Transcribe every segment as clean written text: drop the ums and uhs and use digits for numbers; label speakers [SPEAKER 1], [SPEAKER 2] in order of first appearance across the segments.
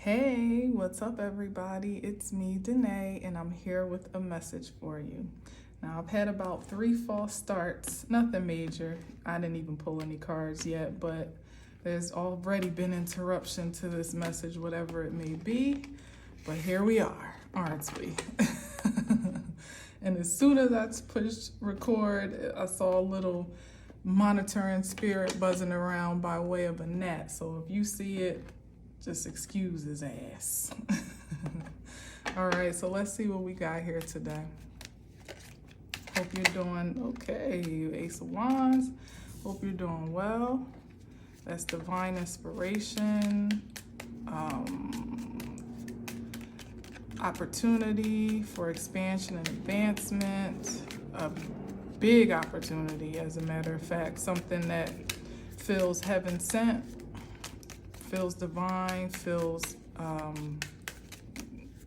[SPEAKER 1] Hey, what's up, everybody? It's me, Danae, and I'm here with a message for you. Now, I've had about 3 false starts, nothing major. I didn't even pull any cards yet, but there's already been interruption to this message, whatever it may be. But here we are, aren't we? And as soon as I pushed record, I saw a little monitoring spirit buzzing around by way of a gnat. So if you see it, just excuse his ass. All right, so let's see what we got here today. Hope you're doing okay, you Ace of Wands. Hope you're doing well. That's divine inspiration, opportunity for expansion and advancement, a big opportunity, as a matter of fact, something that feels heaven sent, feels divine, feels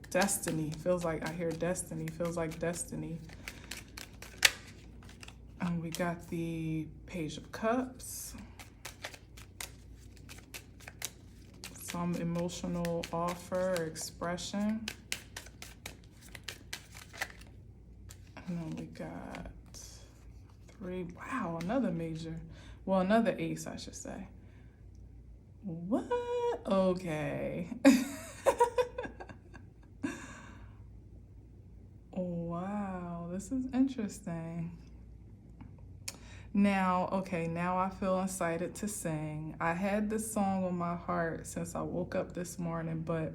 [SPEAKER 1] destiny, feels like, I hear destiny, feels like destiny. And we got the Page of Cups, some emotional offer or expression. And then we got 3, wow, another major, well, another ace, I should say. What? Okay. Wow, this is interesting. Now, okay, now I feel incited to sing. I had this song on my heart since I woke up this morning, but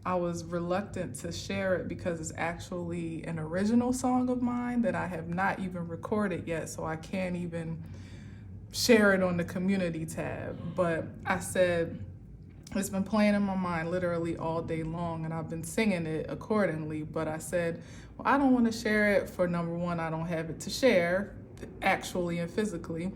[SPEAKER 1] I was reluctant to share it because it's actually an original song of mine that I have not even recorded yet, so I can't even share it on the community tab. But I said, it's been playing in my mind literally all day long, and I've been singing it accordingly. But I said, well, I don't want to share it for number one, I don't have it to share actually and physically.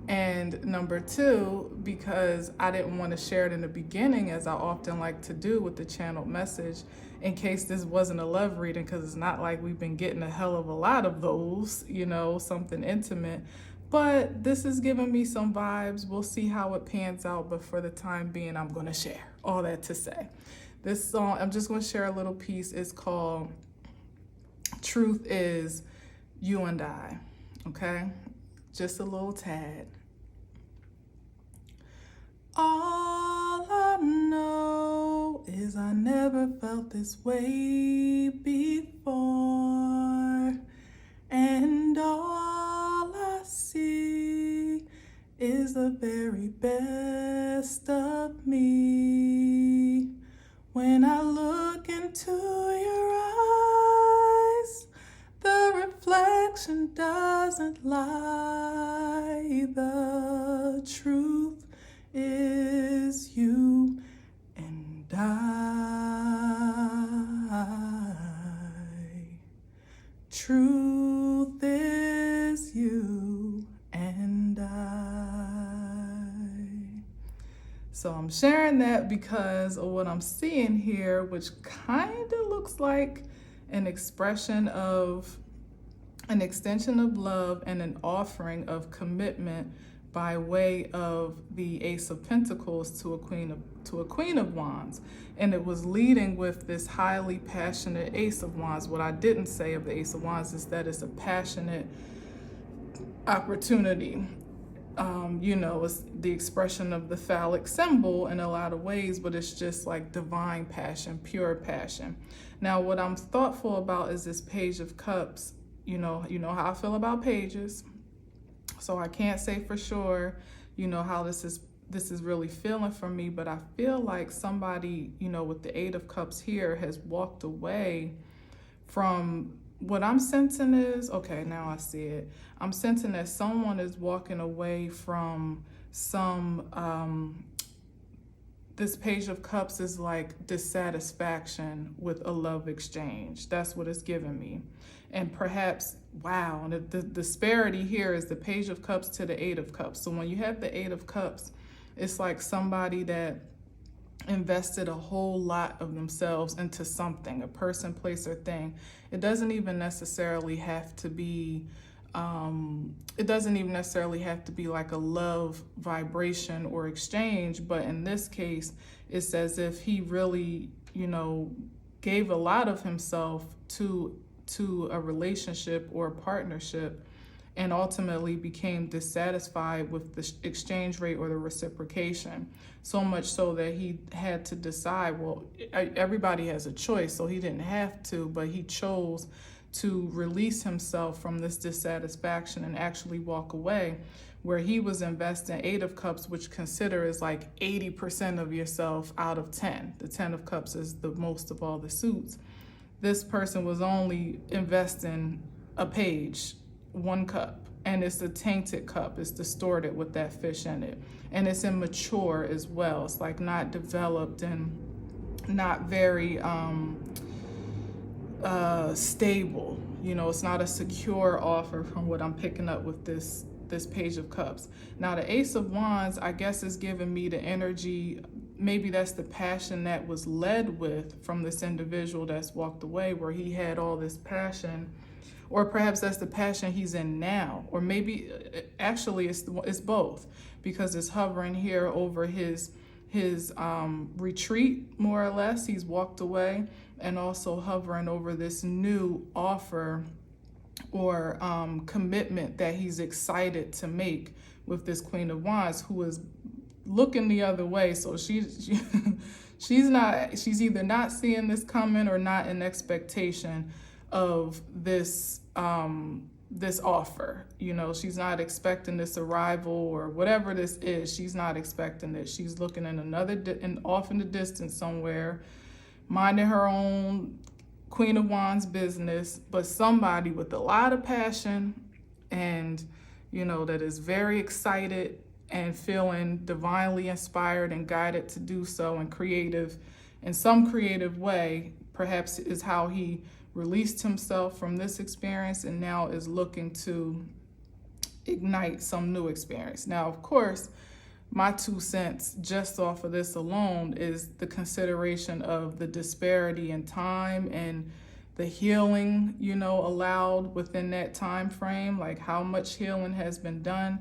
[SPEAKER 1] And number two, because I didn't want to share it in the beginning, as I often like to do with the channeled message, in case this wasn't a love reading, because it's not like we've been getting a hell of a lot of those, you know, something intimate. But this is giving me some vibes. We'll see how it pans out. But for the time being, I'm going to share all that to say. This song, I'm just going to share a little piece. It's called Truth Is You and I. Okay? Just a little tad. All I know is I never felt this way before. And all I see is the very best of me. When I look into your eyes, the reflection doesn't lie. The truth is you and I. Truth is you and I. So I'm sharing that because of what I'm seeing here, which kind of looks like an expression of an extension of love and an offering of commitment by way of the Ace of Pentacles to a Queen of Wands. And it was leading with this highly passionate Ace of Wands. What I didn't say of the Ace of Wands is that it's a passionate opportunity. You know, it's the expression of the phallic symbol in a lot of ways, but it's just like divine passion, pure passion. Now, what I'm thoughtful about is this Page of Cups. You know how I feel about pages. So I can't say for sure, you know, how this is really feeling for me, but I feel like somebody, you know, with the 8 of Cups here has walked away from, what I'm sensing is, okay, now I see it. I'm sensing that someone is walking away from some, this Page of Cups is like dissatisfaction with a love exchange. That's what it's giving me. And perhaps, wow, and the disparity here is the Page of Cups to the 8 of Cups. So when you have the 8 of Cups, it's like somebody that invested a whole lot of themselves into something, a person, place, or thing. It doesn't even necessarily have to be it doesn't even necessarily have to be like a love vibration or exchange, but in this case, it's as if he really, gave a lot of himself to a relationship or a partnership, and ultimately became dissatisfied with the exchange rate or the reciprocation. So much so that he had to decide, well, everybody has a choice, so he didn't have to, but he chose to release himself from this dissatisfaction and actually walk away, where he was investing 8 of Cups, which consider is like 80% of yourself out of 10. The 10 of Cups is the most of all the suits. This person was only investing a page, 1 cup, and it's a tainted cup. It's distorted with that fish in it, and it's immature as well. It's like not developed and not very stable. It's not a secure offer from what I'm picking up with this Page of Cups. Now the Ace of Wands, I guess, is giving me the energy. Maybe that's the passion that was led with from this individual that's walked away, where he had all this passion, or perhaps that's the passion he's in now, or maybe actually it's both, because it's hovering here over his retreat, more or less. He's walked away, and also hovering over this new offer or commitment that he's excited to make with this Queen of Wands, who is looking the other way. So she's either not seeing this coming or not in expectation of this this offer. She's not expecting this arrival or whatever this is. She's not expecting it. She's looking in off in the distance somewhere, minding her own Queen of Wands business, but somebody with a lot of passion and, that is very excited and feeling divinely inspired and guided to do so, and creative in some creative way, perhaps, is how he released himself from this experience and now is looking to ignite some new experience. Now, of course, my 2 cents just off of this alone is the consideration of the disparity in time and the healing, allowed within that time frame. Like, how much healing has been done,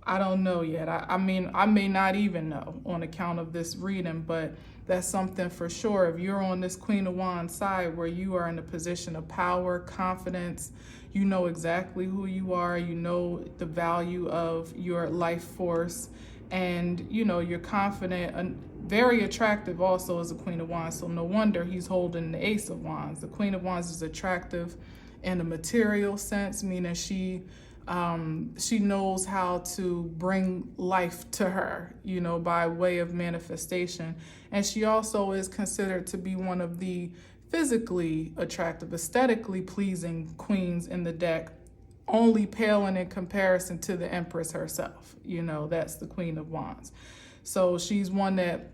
[SPEAKER 1] I don't know yet. I mean, I may not even know on account of this reading, but that's something for sure. If you're on this Queen of Wands side, where you are in a position of power, confidence, you know exactly who you are, you know the value of your life force, and you're confident and very attractive also as a Queen of Wands. So no wonder he's holding the Ace of Wands. The Queen of Wands is attractive in a material sense, meaning she knows how to bring life to her, by way of manifestation. And she also is considered to be one of the physically attractive, aesthetically pleasing queens in the deck, only paling in comparison to the Empress herself. That's the Queen of Wands. So she's one that,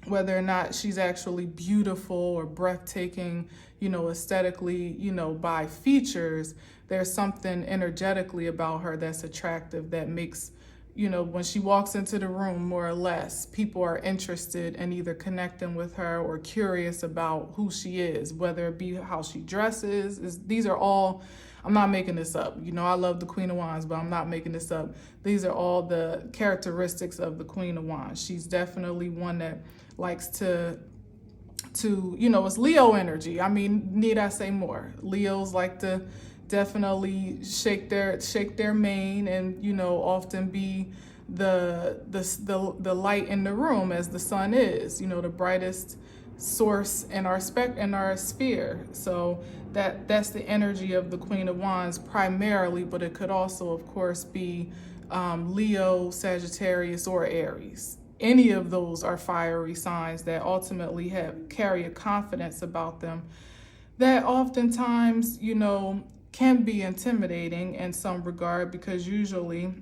[SPEAKER 1] whether or not she's actually beautiful or breathtaking, aesthetically, by features, there's something energetically about her that's attractive, that makes, when she walks into the room, more or less, people are interested in either connecting with her or curious about who she is, whether it be how she dresses. These are all, I'm not making this up. I love the Queen of Wands, but I'm not making this up. These are all the characteristics of the Queen of Wands. She's definitely one that likes to it's Leo energy. I mean, need I say more? Leos like to definitely shake their mane and, often be the light in the room, as the sun is, the brightest source in our sphere. So that's the energy of the Queen of Wands primarily, but it could also, of course, be Leo, Sagittarius, or Aries. Any of those are fiery signs that ultimately carry a confidence about them that oftentimes, can be intimidating in some regard, because usually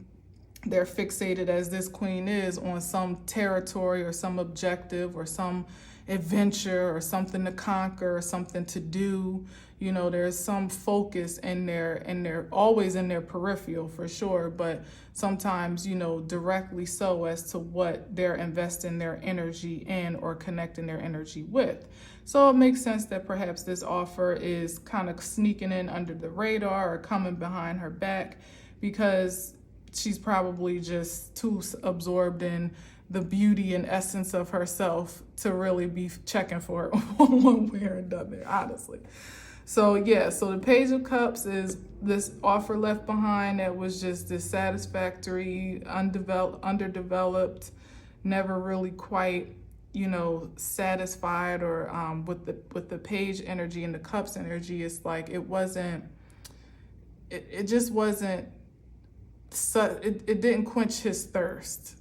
[SPEAKER 1] they're fixated, as this queen is, on some territory or some objective or some adventure or something to conquer or something to do. You know, there's some focus in their, and they're always in their peripheral for sure, but sometimes, you know, directly so, as to what they're investing their energy in or connecting their energy with. So it makes sense that perhaps this offer is kind of sneaking in under the radar or coming behind her back, because she's probably just too absorbed in the beauty and essence of herself to really be checking for it one way or another, honestly. So yeah, so the Page of Cups is this offer left behind that was just dissatisfactory, underdeveloped, never really quite, you know, satisfied, or with the Page energy and the Cups energy, it's like it just wasn't. So it didn't quench his thirst,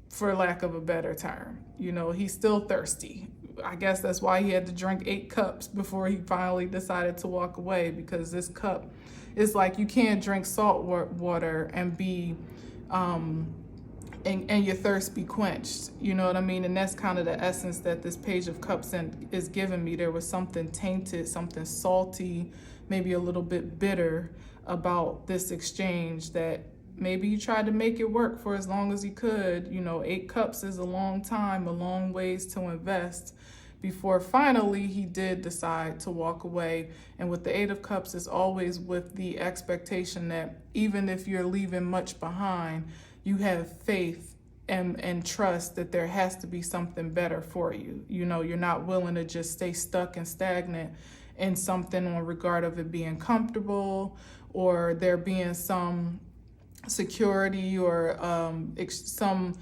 [SPEAKER 1] for lack of a better term. You know, he's still thirsty. I guess that's why he had to drink 8 cups before he finally decided to walk away, because this cup is like, you can't drink salt water and be and your thirst be quenched. You know what I mean? And that's kind of the essence that this Page of Cups is giving me. There was something tainted, something salty, maybe a little bit bitter about this exchange, that maybe he tried to make it work for as long as he could. You know, 8 cups is a long time, a long ways to invest, before finally he did decide to walk away. And with the 8 of Cups, it's always with the expectation that even if you're leaving much behind, you have faith and trust that there has to be something better for you. You know, you're not willing to just stay stuck and stagnant in something on regard of it being comfortable, or there being some security or some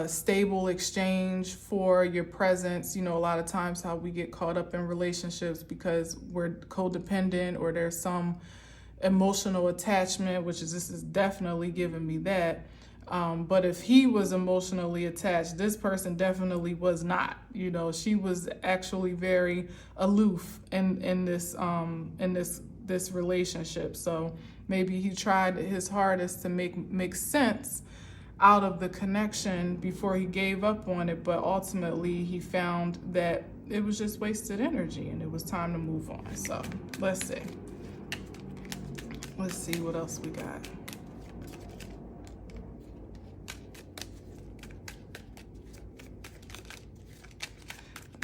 [SPEAKER 1] stable exchange for your presence. You know, a lot of times how we get caught up in relationships because we're codependent, or there's some emotional attachment, which is, this is definitely giving me that. But if he was emotionally attached, this person definitely was not. You know, she was actually very aloof in this relationship. So maybe he tried his hardest to make sense out of the connection before he gave up on it, but ultimately he found that it was just wasted energy and it was time to move on. So let's see what else we got.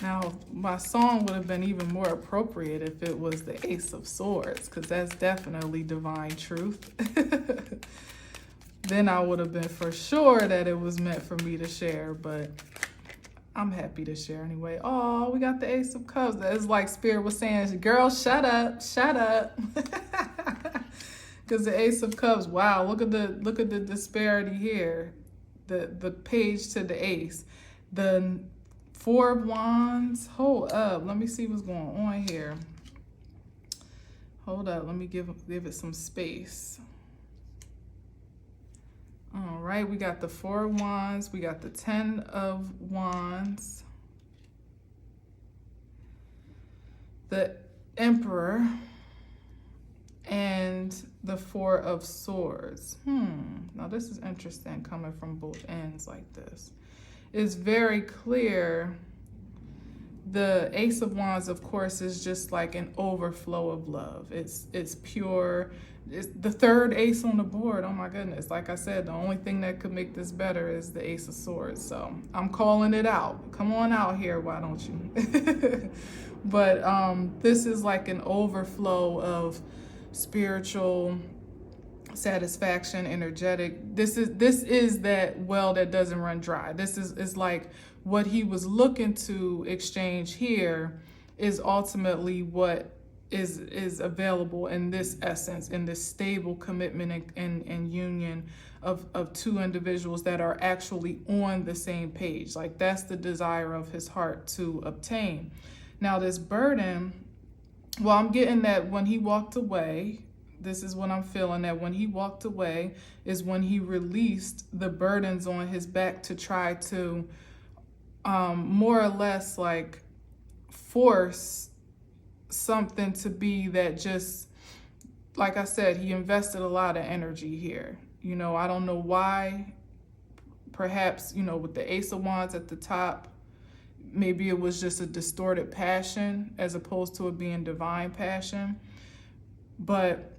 [SPEAKER 1] Now, my song would have been even more appropriate if it was the Ace of Swords, because that's definitely divine truth. Then I would have been for sure that it was meant for me to share, but I'm happy to share anyway. Oh, we got the Ace of Cups. It's like Spirit was saying, girl, shut up. Because the Ace of Cups, wow, look at the disparity here. The page to the Ace. The 4 of Wands. Hold up. Let me see what's going on here. Hold up. Let me give it some space. All right. We got the 4 of Wands. We got the 10 of Wands. The Emperor. And the 4 of Swords. Now this is interesting coming from both ends like this. It's very clear. The Ace of Wands, of course, is just like an overflow of love. It's pure. It's the 3rd ace on the board. Oh my goodness. Like I said, the only thing that could make this better is the Ace of Swords. So I'm calling it out. Come on out here, why don't you? But this is like an overflow of spiritual satisfaction, energetic. This is that well that doesn't run dry. This is like what he was looking to exchange here is ultimately what is available in this essence, in this stable commitment and union of 2 individuals that are actually on the same page. Like that's the desire of his heart to obtain. Now this burden, well, I'm getting that when he walked away, this is what I'm feeling, that when he walked away is when he released the burdens on his back to try to more or less like force something to be that just, like I said, he invested a lot of energy here. I don't know why. Perhaps, with the Ace of Wands at the top, maybe it was just a distorted passion as opposed to it being divine passion. But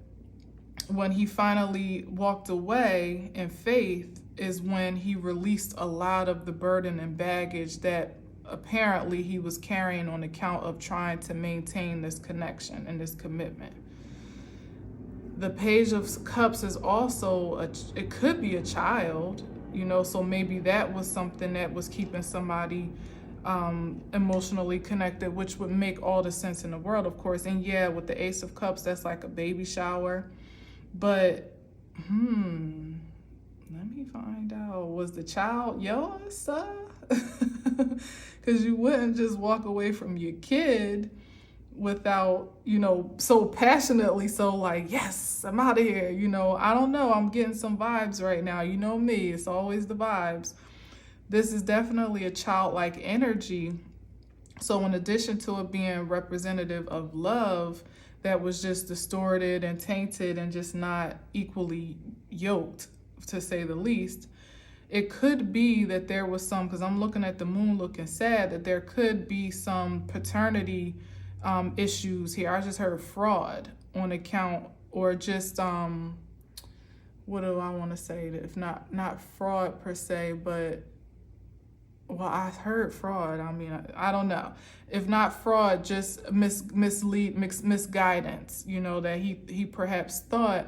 [SPEAKER 1] when he finally walked away in faith is when he released a lot of the burden and baggage that apparently he was carrying on account of trying to maintain this connection and this commitment. The Page of Cups is also, it could be a child, so maybe that was something that was keeping somebody emotionally connected, which would make all the sense in the world, of course. And yeah, with the Ace of Cups, that's like a baby shower. But, let me find out. Was the child yours? Because you wouldn't just walk away from your kid without, so passionately, so like, yes, I'm out of here. I don't know. I'm getting some vibes right now. You know me. It's always the vibes. This is definitely a childlike energy. So in addition to it being representative of love that was just distorted and tainted and just not equally yoked, to say the least, it could be that there was some, because I'm looking at the moon looking sad, that there could be some paternity issues here. I just heard fraud on account, or just, what do I want to say? If not fraud per se, but, well, I heard fraud. I mean, I don't know. If not fraud, just misguidance, that he perhaps thought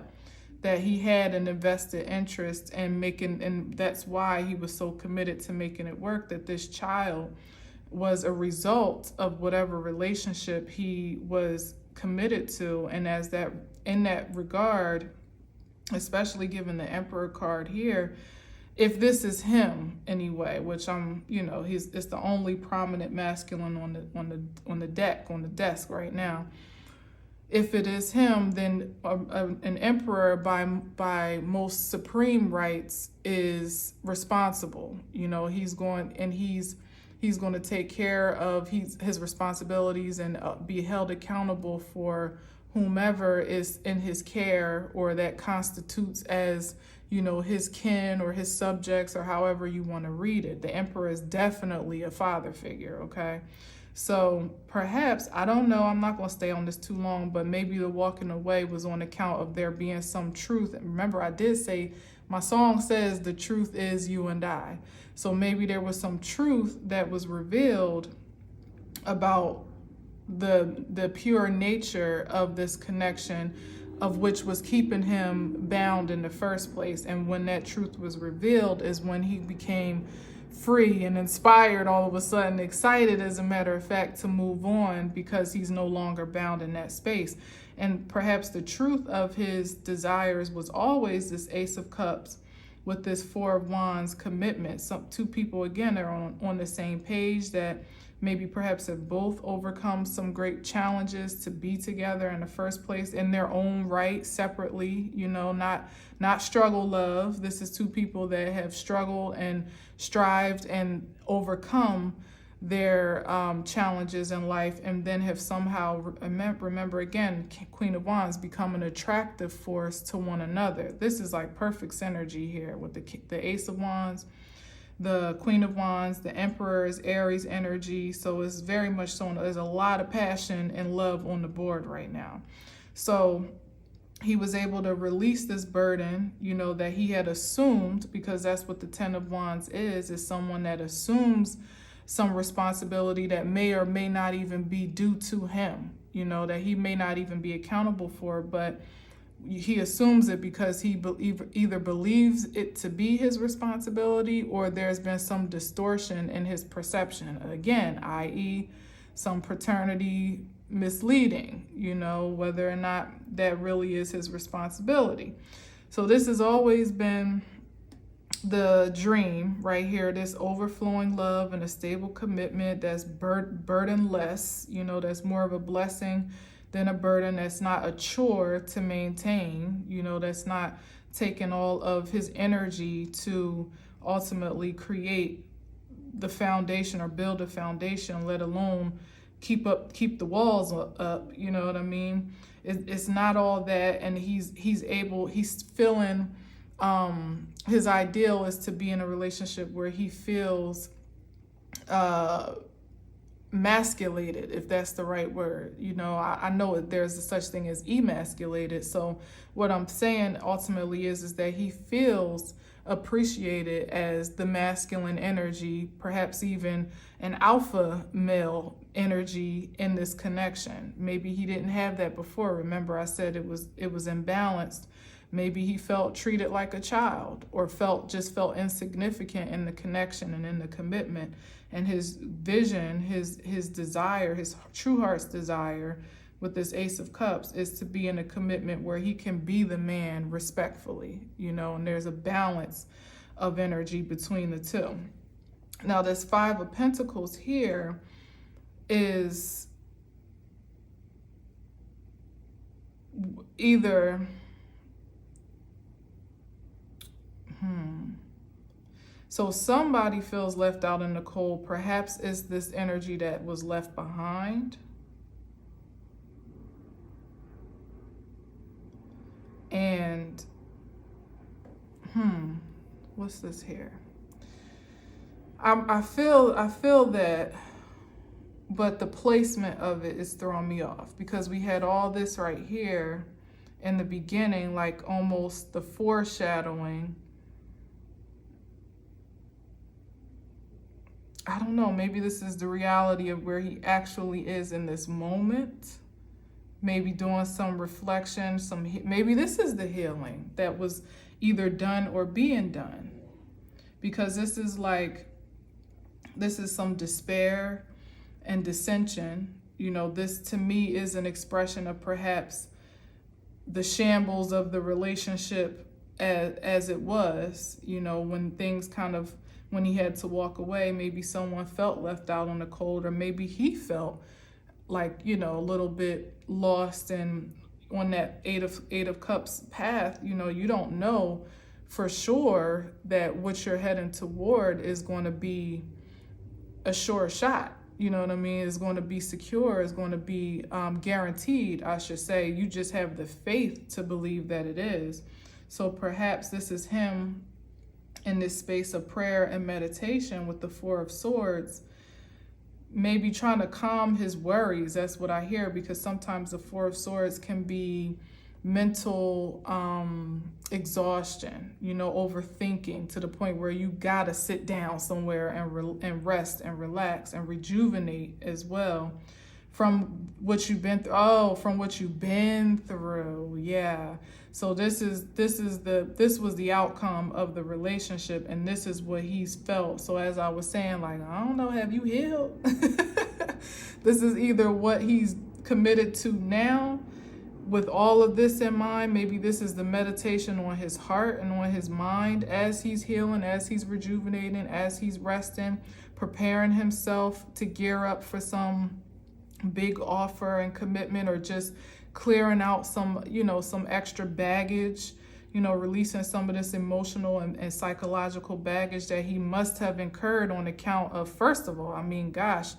[SPEAKER 1] that he had an invested interest in making, and that's why he was so committed to making it work, that this child was a result of whatever relationship he was committed to. And in that regard, especially given the Emperor card here, if this is him anyway, which it's the only prominent masculine on the desk right now. If it is him, then an emperor by most supreme rights is responsible. He's going to take care of his responsibilities and be held accountable for whomever is in his care, or that constitutes as, his kin or his subjects, or however you want to read it. The emperor is definitely a father figure, okay? So perhaps, I don't know, I'm not going to stay on this too long, but maybe the walking away was on account of there being some truth. And remember, I did say, my song says the truth is you and I. So maybe there was some truth that was revealed about the pure nature of this connection, of which was keeping him bound in the first place. And when that truth was revealed is when he became free and inspired, all of a sudden excited, as a matter of fact, to move on, because he's no longer bound in that space. And perhaps the truth of his desires was always this Ace of Cups with this Four of Wands commitment. Two people, again, are on the same page, that maybe perhaps have both overcome some great challenges to be together in the first place in their own right, separately, not struggle love. This is two people that have struggled and strived and overcome their challenges in life, and then have somehow, remember again, Queen of Wands, become an attractive force to one another. This is like perfect synergy here with the Ace of Wands, the Queen of Wands, the Emperor's Aries energy. So it's very much so, there's a lot of passion and love on the board right now. So he was able to release this burden, that he had assumed, because that's what the Ten of Wands is someone that assumes some responsibility that may or may not even be due to him, that he may not even be accountable for, but he assumes it because he either believes it to be his responsibility, or there's been some distortion in his perception. Again, i.e. some paternity misleading, whether or not that really is his responsibility. So this has always been the dream right here, this overflowing love and a stable commitment that's burdenless, that's more of a blessing than a burden, that's not a chore to maintain, that's not taking all of his energy to ultimately create the foundation or build a foundation, let alone keep the walls up, you know what I mean? It's not all that, and he's feeling his ideal is to be in a relationship where he feels emasculated, if that's the right word. I know there's such thing as emasculated. So what I'm saying ultimately is that he feels appreciated as the masculine energy, perhaps even an alpha male energy in this connection. Maybe he didn't have that before. Remember, I said it was imbalanced. Maybe he felt treated like a child, or felt insignificant in the connection and in the commitment. And his vision, his desire, his true heart's desire with this Ace of Cups is to be in a commitment where he can be the man respectfully, and there's a balance of energy between the two. Now, this Five of Pentacles here is either so somebody feels left out in the cold. Perhaps it's this energy that was left behind. And what's this here? I feel that, but the placement of it is throwing me off, because we had all this right here in the beginning, like almost the foreshadowing. I don't know, maybe this is the reality of where he actually is in this moment. Maybe doing some reflection, maybe this is the healing that was either done or being done. Because this is some despair and dissension. This to me is an expression of perhaps the shambles of the relationship as it was, when things when he had to walk away. Maybe someone felt left out on the cold, or maybe he felt like, a little bit lost and on that Eight of Cups path. You don't know for sure that what you're heading toward is going to be a sure shot. You know what I mean? It's going to be secure. It's going to be guaranteed, I should say. You just have the faith to believe that it is. So perhaps this is him in this space of prayer and meditation with the Four of Swords, maybe trying to calm his worries. That's what I hear, because sometimes the Four of Swords can be mental exhaustion, overthinking to the point where you gotta sit down somewhere and rest and relax and rejuvenate as well from what you've been through. Yeah. So this was the outcome of the relationship, and this is what he's felt. So as I was saying, I don't know, have you healed? This is either what he's committed to now with all of this in mind. Maybe this is the meditation on his heart and on his mind as he's healing, as he's rejuvenating, as he's resting, preparing himself to gear up for some big offer and commitment, or just clearing out some extra baggage, releasing some of this emotional and psychological baggage that he must have incurred on account of, first of all, gosh,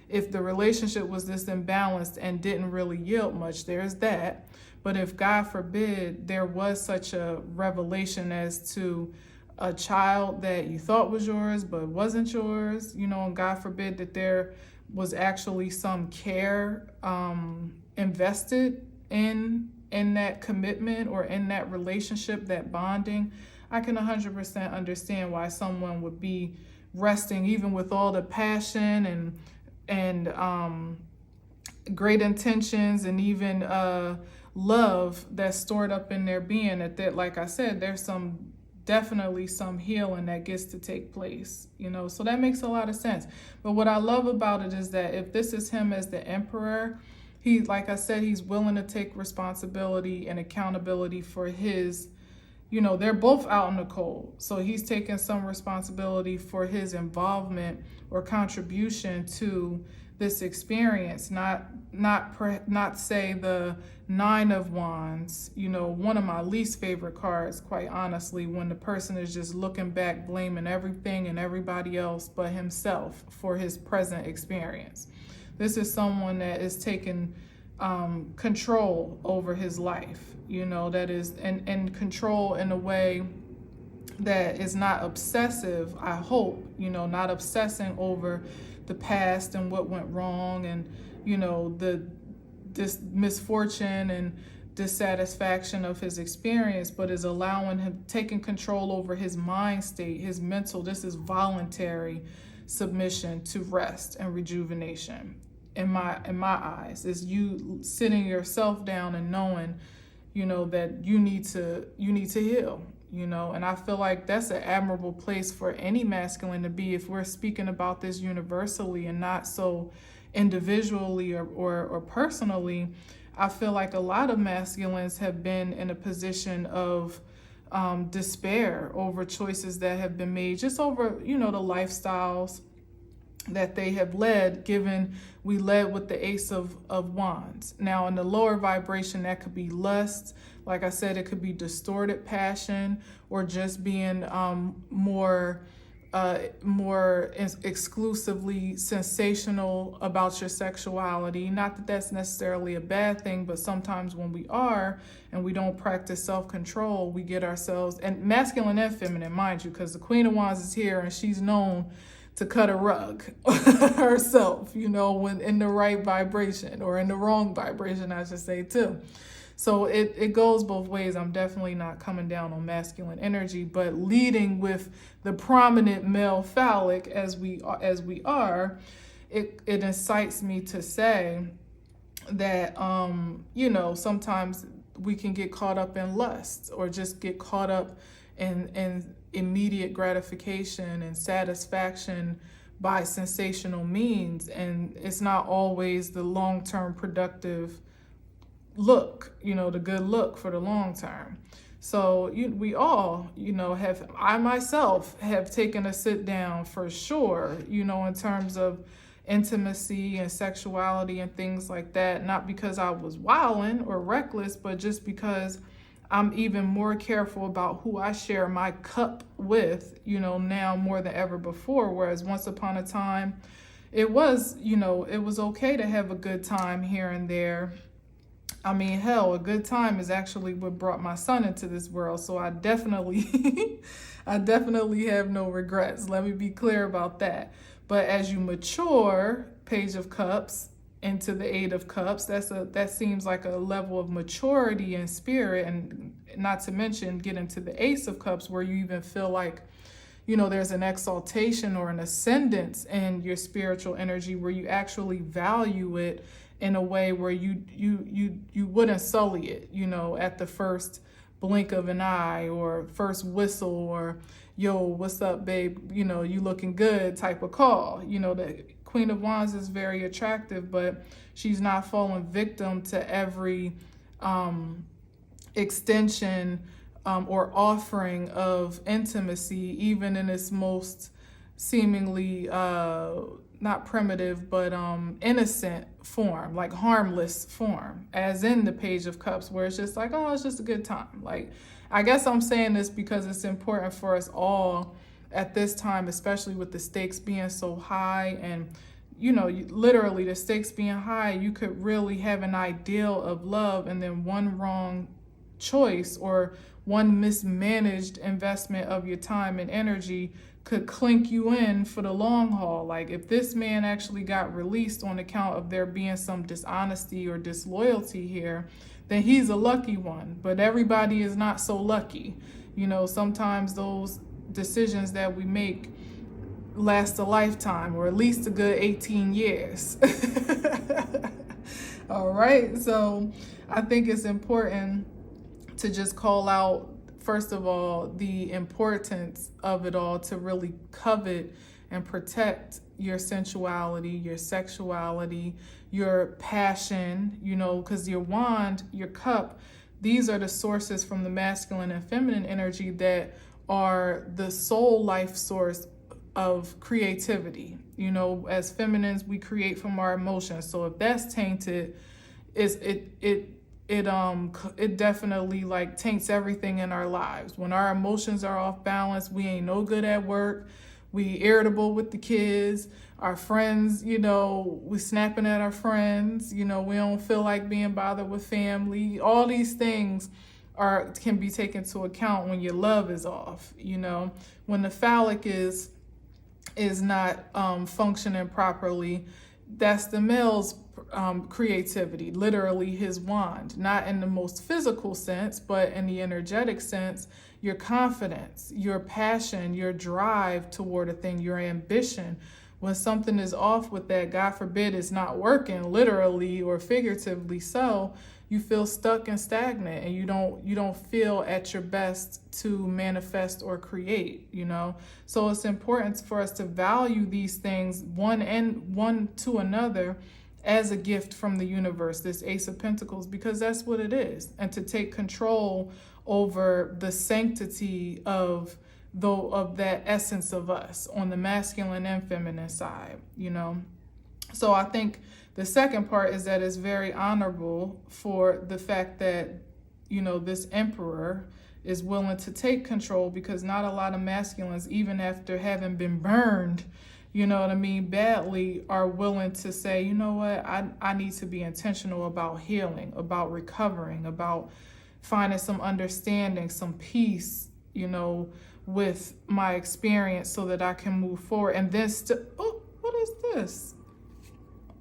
[SPEAKER 1] if the relationship was this imbalanced and didn't really yield much, there's that. But if, God forbid, there was such a revelation as to a child that you thought was yours but wasn't yours, and God forbid that there was actually some care invested in that commitment or in that relationship, that bonding, I can 100% understand why someone would be resting, even with all the passion and great intentions and even love that's stored up in their being. That, like I said, there's definitely some healing that gets to take place, so that makes a lot of sense. But what I love about it is that if this is him as the Emperor, he, like I said, he's willing to take responsibility and accountability for his, they're both out in the cold. So he's taking some responsibility for his involvement or contribution to this experience, not say the Nine of Wands, one of my least favorite cards, quite honestly, when the person is just looking back, blaming everything and everybody else but himself for his present experience. This is someone that is taking control over his life, that is, and control in a way that is not obsessive, I hope, not obsessing over the past and what went wrong and, this misfortune and dissatisfaction of his experience, but is allowing him, taking control over his mind state, his mental. This is voluntary submission to rest and rejuvenation. In my eyes, is you sitting yourself down and knowing, that you need to heal. And I feel like that's an admirable place for any masculine to be if we're speaking about this universally and not so individually or personally. I feel like a lot of masculines have been in a position of despair over choices that have been made, just over, the lifestyles that they have led, given we led with the Ace of Wands. Now, in the lower vibration, that could be lust. Like I said, it could be distorted passion or just being more exclusively sensational about your sexuality. Not that that's necessarily a bad thing, but sometimes when we are and we don't practice self-control, we get ourselves, and masculine and feminine, mind you, because the Queen of Wands is here and she's known to cut a rug herself, when in the right vibration or in the wrong vibration, I should say too. So it goes both ways. I'm definitely not coming down on masculine energy, but leading with the prominent male phallic as we are, it incites me to say that, sometimes we can get caught up in lust or just get caught up in immediate gratification and satisfaction by sensational means. And it's not always the long-term productive look, the good look for the long term. So we all, I myself have taken a sit down for sure, in terms of intimacy and sexuality and things like that, not because I was wilding or reckless, but just because I'm even more careful about who I share my cup with, now more than ever before. Whereas once upon a time, it was, it was okay to have a good time here and there. I mean, hell, a good time is actually what brought my son into this world. So I definitely, I definitely have no regrets. Let me be clear about that. But as you mature, Page of Cups, into the Eight of Cups, that seems like a level of maturity in spirit, and not to mention get into the Ace of Cups where you even feel like, there's an exaltation or an ascendance in your spiritual energy where you actually value it in a way where you wouldn't sully it, at the first blink of an eye or first whistle or, yo, what's up, babe? You looking good type of call. The Queen of Wands is very attractive, but she's not falling victim to every extension or offering of intimacy, even in its most seemingly not primitive, but innocent form, like harmless form, as in the Page of Cups, where it's just like, oh, it's just a good time. Like, I guess I'm saying this because it's important for us all at this time, especially with the stakes being so high and, literally the stakes being high, you could really have an ideal of love and then one wrong choice or one mismanaged investment of your time and energy could clink you in for the long haul. Like if this man actually got released on account of there being some dishonesty or disloyalty here, then he's a lucky one. But everybody is not so lucky. Sometimes those decisions that we make last a lifetime, or at least a good 18 years. All right. So I think it's important to just call out, first of all, the importance of it all, to really covet and protect your sensuality, your sexuality, your passion, because your wand, your cup, these are the sources from the masculine and feminine energy that are the soul life source of creativity. As feminines, we create from our emotions. So if that's tainted, it definitely like taints everything in our lives. When our emotions are off balance, we ain't no good at work. We irritable with the kids, our friends, we snapping at our friends, we don't feel like being bothered with family. All these things can be taken into account when your love is off. When the phallic is not functioning properly, that's the male's creativity, literally his wand, not in the most physical sense, but in the energetic sense, your confidence, your passion, your drive toward a thing, your ambition. When something is off with that, God forbid it's not working, literally or figuratively so, you feel stuck and stagnant, and you don't feel at your best to manifest or create. So it's important for us to value these things one to another as a gift from the universe, this Ace of Pentacles, because that's what it is, and to take control over the sanctity of that essence of us on the masculine and feminine side. So I think the second part is that it's very honorable for the fact that, this emperor is willing to take control, because not a lot of masculines, even after having been burned, badly, are willing to say, you know what, I need to be intentional about healing, about recovering, about finding some understanding, some peace, with my experience, so that I can move forward. And then, oh, what is this?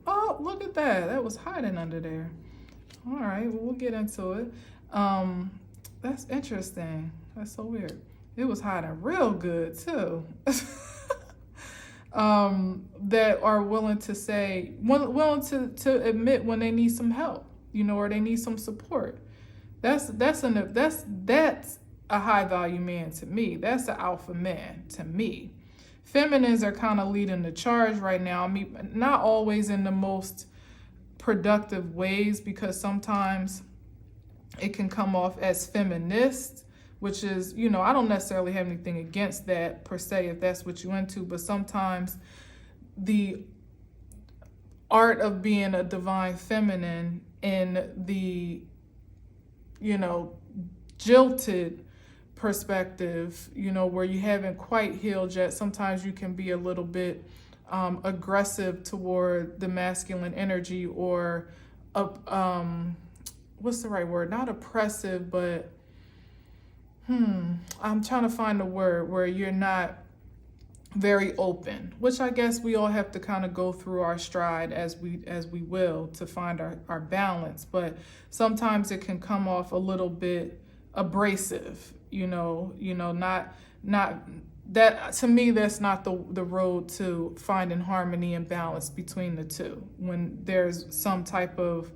[SPEAKER 1] Oh, look at that. That was hiding under there. All right, well, we'll get into it. That's interesting. That's so weird. It was hiding real good, too. That are willing to say, willing to admit when they need some help, or they need some support. That's a high value man to me. That's an alpha man to me. Feminines are kind of leading the charge right now. I mean, not always in the most productive ways, because sometimes it can come off as feminist, which is, I don't necessarily have anything against that per se, if that's what you're into, but sometimes the art of being a divine feminine in the, jilted perspective, where you haven't quite healed yet, sometimes you can be a little bit aggressive toward the masculine energy, or what's the right word? Not oppressive, but I'm trying to find a word where you're not very open, which I guess we all have to kind of go through our stride as we will to find our balance. But sometimes it can come off a little bit abrasive, not that, to me, that's not the road to finding harmony and balance between the two. When there's some type of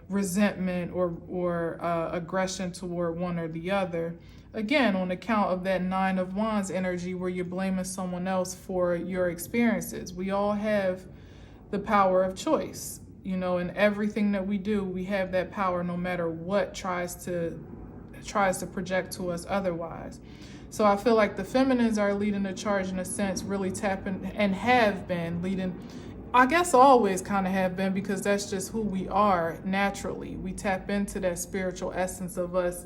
[SPEAKER 1] resentment or aggression toward one or the other, again, on account of that Nine of Wands energy, where you're blaming someone else for your experiences. We all have the power of choice, in everything that we do. We have that power, no matter what tries to project to us otherwise. So I feel like the feminines are leading the charge, in a sense, really tapping, and have been leading, I guess always kind of have been, because that's just who we are naturally. We tap into that spiritual essence of us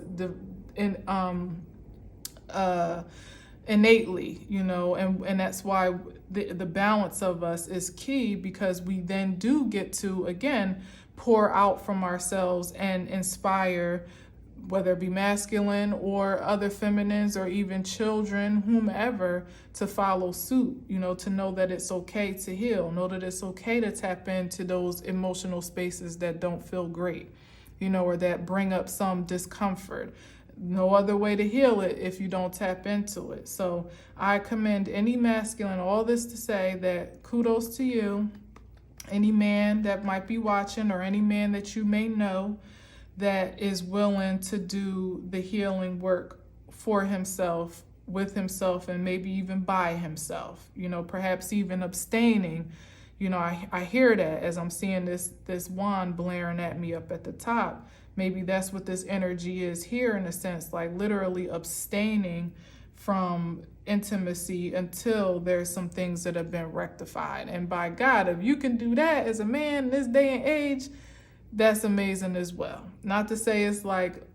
[SPEAKER 1] innately, and that's why the balance of us is key, because we then do get to, again, pour out from ourselves and inspire, whether it be masculine or other feminines, or even children, whomever, to follow suit, to know that it's okay to heal, know that it's okay to tap into those emotional spaces that don't feel great, or that bring up some discomfort. No other way to heal it if you don't tap into it. So I commend any masculine, all this to say that kudos to you, any man that might be watching, or any man that you may know that is willing to do the healing work for himself, with himself, and maybe even by himself, perhaps even abstaining. I hear that as I'm seeing this wand blaring at me up at the top. Maybe that's what this energy is here, in a sense, like literally abstaining from intimacy until there's some things that have been rectified. And by God, if you can do that as a man in this day and age, that's amazing as well. Not to say it's like,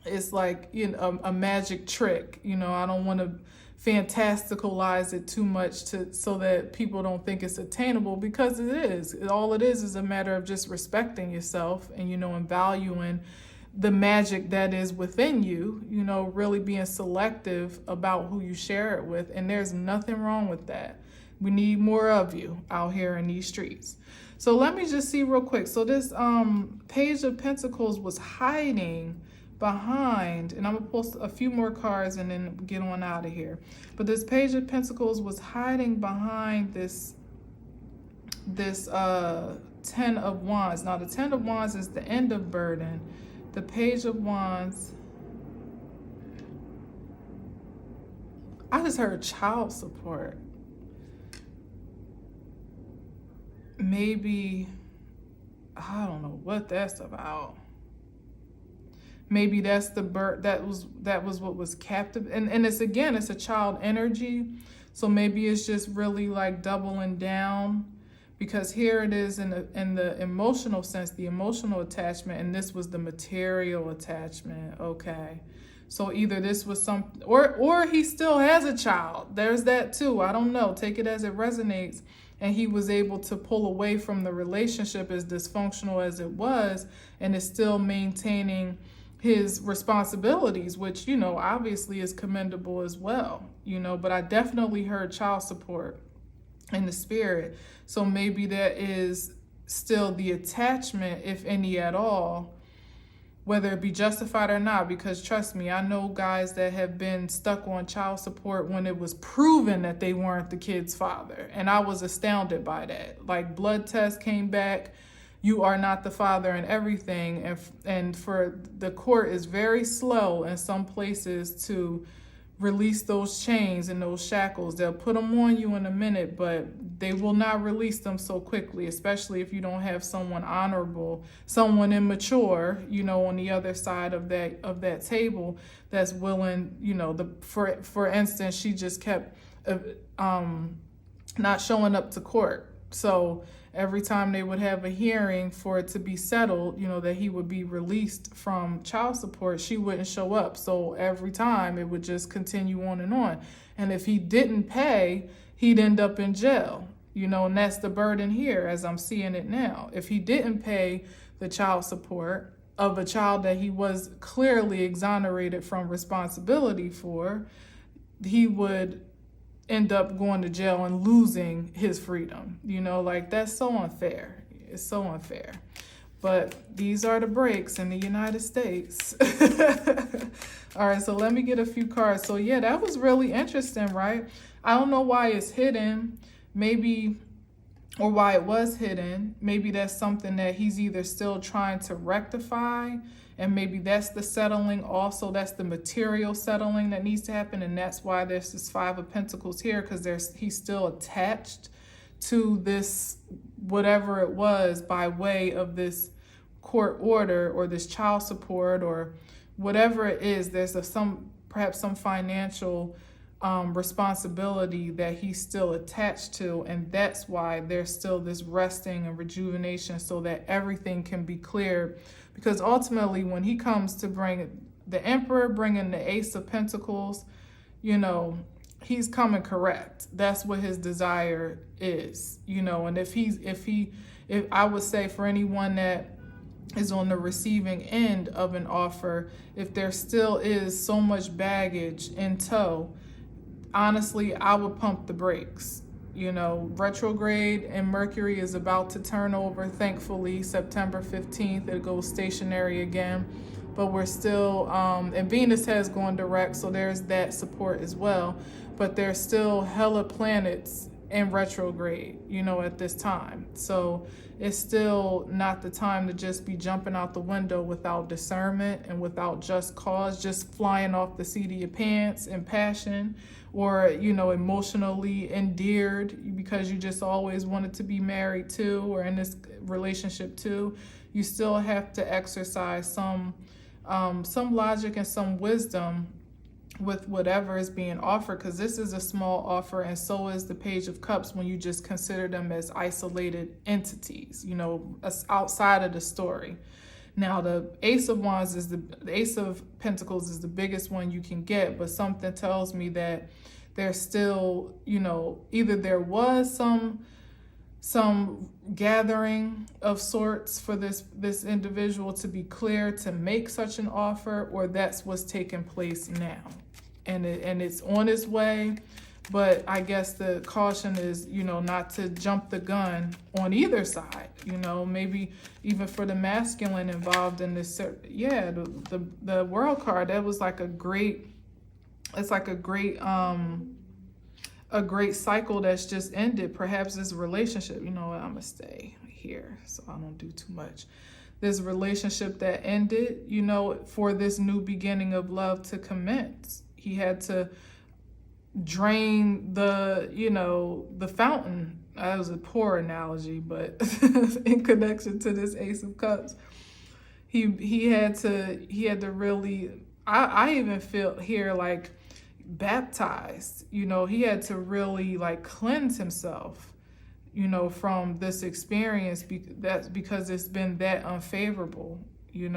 [SPEAKER 1] it's like, a magic trick. I don't want to fantasticalize it too much so that people don't think it's attainable, because it is. All it is a matter of just respecting yourself and, and valuing the magic that is within you, you know, really being selective about who you share it with. And there's nothing wrong with that. We need more of you out here in these streets. So let me just see real quick. So this Page of Pentacles was hiding behind, and I'm gonna post a few more cards and then get on out of here. But this Page of Pentacles was hiding behind this Ten of Wands. Now the Ten of Wands is the end of burden. The Page of Wands, I just heard child support. Maybe, I don't know what that's about. Maybe that's the birth, that was what was captive. And it's, again, it's a child energy. So maybe it's just really like doubling down, because here it is in the emotional sense, the emotional attachment, and this was the material attachment. Okay. So either this was or he still has a child. There's that too. I don't know. Take it as it resonates. And he was able to pull away from the relationship, as dysfunctional as it was, and is still maintaining his responsibilities, which, you know, obviously is commendable as well, you know, but I definitely heard child support in the spirit. So maybe there is still the attachment, if any at all, whether it be justified or not, because trust me, I know guys that have been stuck on child support when it was proven that they weren't the kid's father. And I was astounded by that. Like, blood test came back, you are not the father and everything. And for the court is very slow in some places to release those chains and those shackles. They'll put them on you in a minute, but they will not release them so quickly, especially if you don't have someone honorable, someone immature, you know, on the other side of that table that's willing, you know, for instance, she just kept not showing up to court. So every time they would have a hearing for it to be settled, you know, that he would be released from child support, she wouldn't show up. So every time it would just continue on and on. And if he didn't pay, he'd end up in jail, you know, and that's the burden here as I'm seeing it now. If he didn't pay the child support of a child that he was clearly exonerated from responsibility for, he would end up going to jail and losing his freedom. You know, like, that's so unfair. It's so unfair. But these are the breaks in the United States. All right, so let me get a few cards. So yeah, that was really interesting, right? I don't know why it's hidden. Maybe, or why it was hidden. Maybe that's something that he's either still trying to rectify, and maybe that's the settling also. That's the material settling that needs to happen. And that's why there's this Five of Pentacles here, because he's still attached to this, whatever it was, by way of this court order or this child support or whatever it is. There's perhaps some financial responsibility that he's still attached to, and that's why there's still this resting and rejuvenation, so that everything can be cleared. Because ultimately, when he comes to bring the Emperor, bringing the Ace of Pentacles, you know, he's coming correct. That's what his desire is, you know. And if I would say, for anyone that is on the receiving end of an offer, if there still is so much baggage in tow, honestly, I would pump the brakes. You know, retrograde and Mercury is about to turn over, thankfully, September 15th. It goes stationary again. But we're still, and Venus has gone direct, so there's that support as well. But there's still hella planets in retrograde, you know, at this time. So it's still not the time to just be jumping out the window without discernment and without just cause, just flying off the seat of your pants in passion, or, you know, emotionally endeared because you just always wanted to be married to, or in this relationship too. You still have to exercise some logic and some wisdom with whatever is being offered, because this is a small offer, and so is the Page of Cups when you just consider them as isolated entities, you know, outside of the story. Now, the Ace of Wands is the Ace of Pentacles is the biggest one you can get, but something tells me that there's still, you know, either there was some some gathering of sorts for this individual to be clear to make such an offer, or that's what's taking place now, and it's on its way. But I guess the caution is, not to jump the gun on either side. Maybe even for the masculine involved in this. Yeah, the world card, that was like a great cycle that's just ended. Perhaps this relationship, I'm gonna stay here so I don't do too much. This relationship that ended, for this new beginning of love to commence, he had to drain the fountain. That was a poor analogy, but in connection to this Ace of Cups, he had to really, I even feel here like baptized. He had to really like cleanse himself, from this experience, that's because it's been that unfavorable. He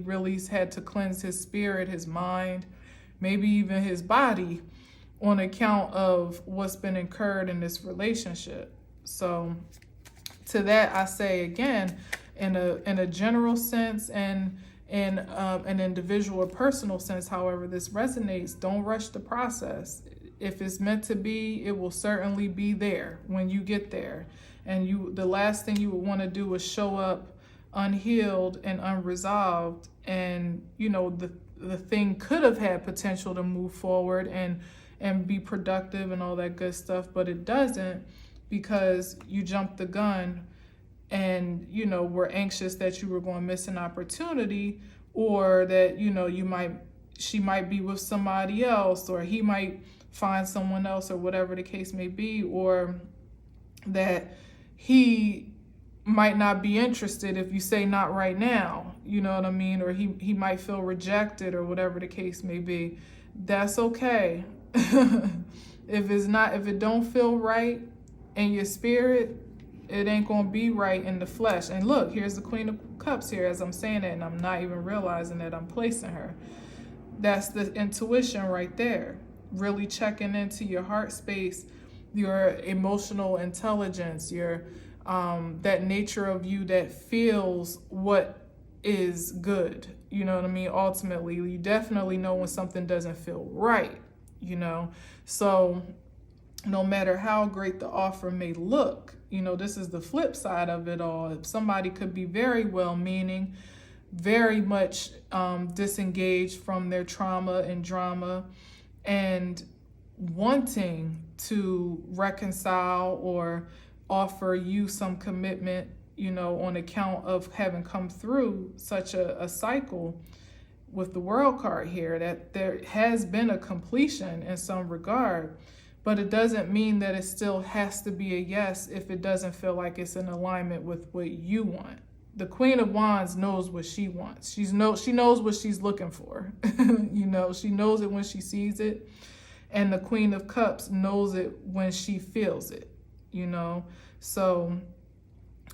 [SPEAKER 1] really had to cleanse his spirit, his mind, maybe even his body, on account of what's been incurred in this relationship. So to that I say again, in a general sense and in an individual or personal sense, however this resonates, don't rush the process. If it's meant to be, it will certainly be there when you get there. And the last thing you would want to do is show up unhealed and unresolved, and the thing could have had potential to move forward and be productive and all that good stuff, but it doesn't, because you jumped the gun and were anxious that you were going to miss an opportunity, or that she might be with somebody else, or he might find someone else, or whatever the case may be, or that he might not be interested if you say not right now, you know what I mean, or he might feel rejected, or whatever the case may be. That's okay. If it don't feel right in your spirit, it ain't gonna be right in the flesh. And look, here's the Queen of Cups here as I'm saying that, and I'm not even realizing that I'm placing her. That's the intuition right there. Really checking into your heart space, your emotional intelligence, your that nature of you that feels what is good. You know what I mean? Ultimately, you definitely know when something doesn't feel right, So no matter how great the offer may look, this is the flip side of it all. Somebody could be very well-meaning, very much disengaged from their trauma and drama, and wanting to reconcile or offer you some commitment, on account of having come through such a cycle with the World card here, that there has been a completion in some regard. But it doesn't mean that it still has to be a yes if it doesn't feel like it's in alignment with what you want. The Queen of Wands knows what she wants. She knows what she's looking for. She knows it when she sees it. And the Queen of Cups knows it when she feels it, So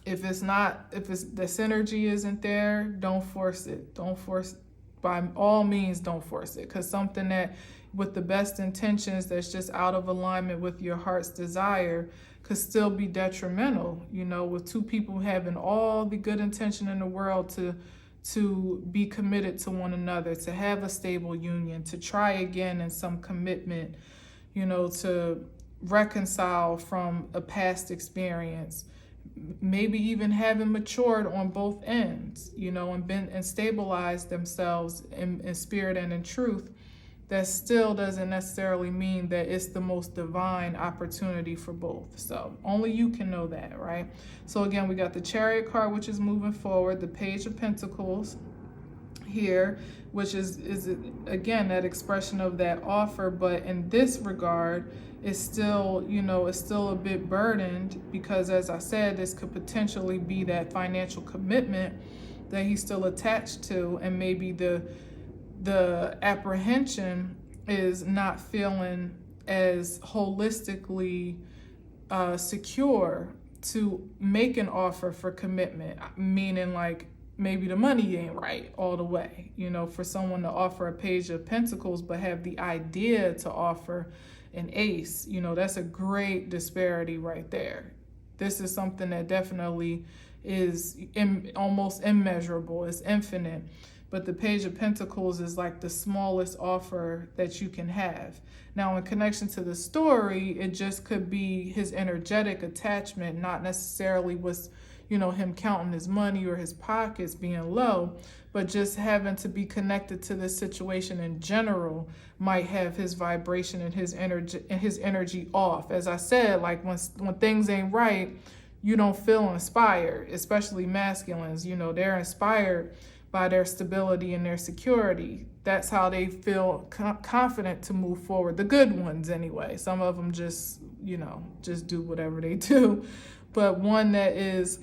[SPEAKER 1] if the synergy isn't there, don't force it. By all means, don't force it. Because something that with the best intentions that's just out of alignment with your heart's desire could still be detrimental, with two people having all the good intention in the world to be committed to one another, to have a stable union, to try again in some commitment, to reconcile from a past experience, maybe even having matured on both ends, and stabilized themselves in spirit and in truth. That still doesn't necessarily mean that it's the most divine opportunity for both. So only you can know that, right? So again, we got the Chariot card, which is moving forward, the Page of Pentacles here, which is again that expression of that offer, but in this regard, it's still, it's still a bit burdened, because as I said, this could potentially be that financial commitment that he's still attached to, and maybe the apprehension is not feeling as holistically secure to make an offer for commitment, meaning like maybe the money ain't right all the way, for someone to offer a Page of Pentacles but have the idea to offer an Ace, that's a great disparity right there. This is something that definitely is almost immeasurable. It's infinite. But the Page of Pentacles is like the smallest offer that you can have. Now, in connection to the story, it just could be his energetic attachment, not necessarily what's, him counting his money or his pockets being low, but just having to be connected to this situation in general might have his vibration and his energy off. As I said, like when things ain't right, you don't feel inspired, especially masculines. They're inspired by their stability and their security. That's how they feel confident to move forward. The good ones, anyway. Some of them just do whatever they do. But one that is,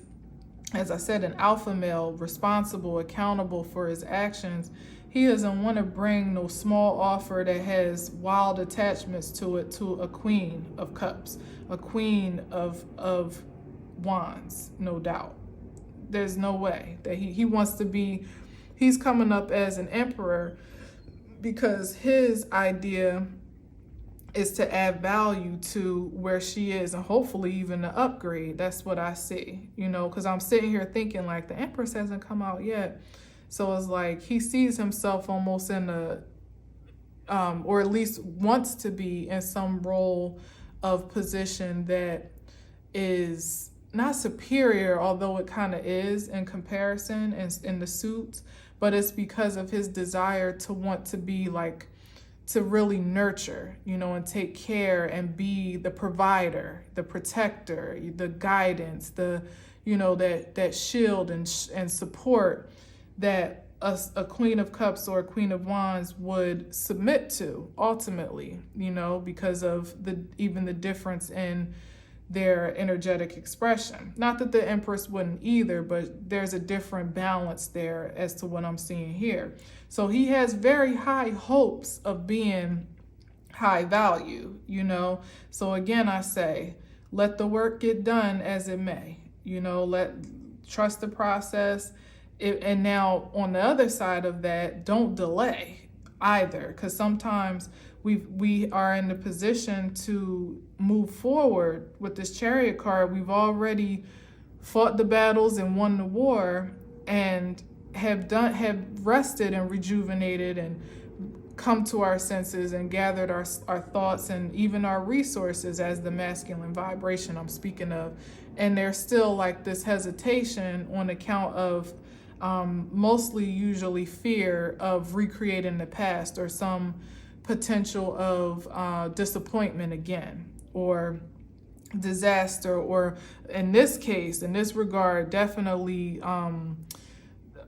[SPEAKER 1] as I said, an alpha male, responsible, accountable for his actions, he doesn't want to bring no small offer that has wild attachments to it to a Queen of Cups, a Queen of Wands, no doubt. There's no way that he wants to be, he's coming up as an emperor because his idea is to add value to where she is and hopefully even to upgrade. That's what I see, because I'm sitting here thinking like the Empress hasn't come out yet. So it's like he sees himself almost in or at least wants to be in some role of position that is not superior, although it kind of is in comparison in the suits, but it's because of his desire to want to be like, to really nurture, and take care and be the provider, the protector, the guidance, that shield and support that a Queen of Cups or a Queen of Wands would submit to ultimately, because of even the difference in their energetic expression. Not that the Empress wouldn't either, but there's a different balance there as to what I'm seeing here. So he has very high hopes of being high value, So again, I say, let the work get done as it may, trust the process. And now on the other side of that, don't delay either, because sometimes we are in the position to move forward with this Chariot card. We've already fought the battles and won the war and have rested and rejuvenated and come to our senses and gathered our thoughts and even our resources as the masculine vibration I'm speaking of. And there's still like this hesitation on account of mostly usually fear of recreating the past or some potential of disappointment again or disaster, or in this case, in this regard, definitely